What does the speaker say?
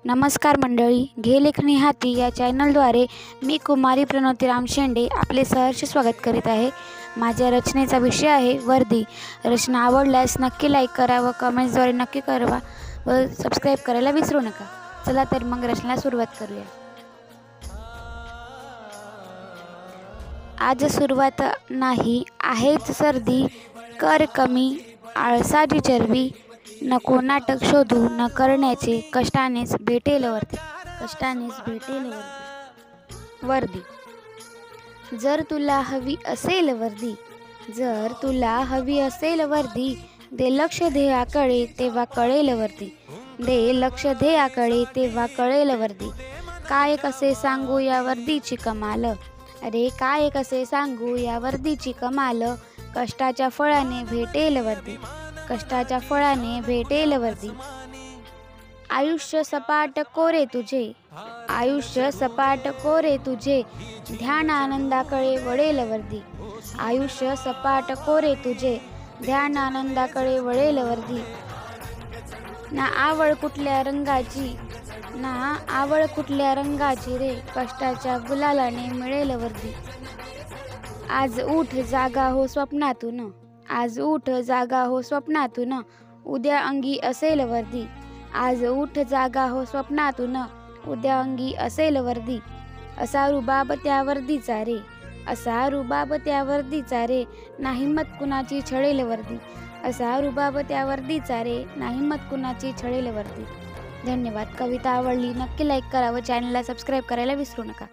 नमस्कार मंडळी, घे लेखणी हाती या चॅनलद्वारे मी कुमारी प्रणोती रामशेंडे आपले सहर्ष स्वागत करीत आहे। माझ्या रचनेचा विषय आहे वर्दी। रचना आवडल्यास नक्की लाईक करा व कमेंट्सद्वारे नक्की कळवा व सबस्क्राईब करायला विसरू नका। चला तर मग रचनेला सुरुवात करूया। आज सुरुवात नाही आहेच सर्दी, कर कमी आळसाची चरबी, नको नाटक शोधू न करण्याचे कष्टानेच भेटेल वर्दी। वर्दी जर तुला हवी असेल वर्दी, जर तुला हवी असेल वर्दी, दे लक्ष ध्येयाकडे तेव्हा कळेल वर्दी, दे लक्ष ध्येयाकडे तेव्हा कळेल वर्दी। काय कसे सांगू या वर्दीची कमाल, अरे काय कसे सांगू या वर्दीची कमाल, कष्टाच्या फळाने भेटेल वर्दी, कष्टाच्या फळाने भेटेल वर्दी। आयुष्य सपाट कोरे तुझे, आयुष्य सपाट कोरे तुझे, ध्यान आनंदाकडे वळेल वर्दी, आयुष्य सपाट कोरे तुझे, ध्यान आनंदाकडे वळेल वर्दी। ना आवड कुठल्या रंगाची, ना आवड कुठल्या रंगाची रे, कष्टाच्या गुलालाने मिळेल वर्दी। आज उठ जागा हो स्वप्नातून, आज उठ जागा हो स्वप्नातून, उद्या अंगी असेल वर्दी, आज उठ जागा हो स्वप्नातून, उद्या अंगी असेल वर्दी। असा रुबाब त्या वर्दीचा रे, असा रुबाब त्या वर्दीचा रे, ना हिम्मत कुणाची छळेल वर्दी, असा रुबाब त्या वर्दीचा रे, ना हिम्मत कुणाची छळेल वर्दी। धन्यवाद। कविता आवडली नक्की लाईक करा व चॅनलला सबस्क्राईब करायला विसरू नका।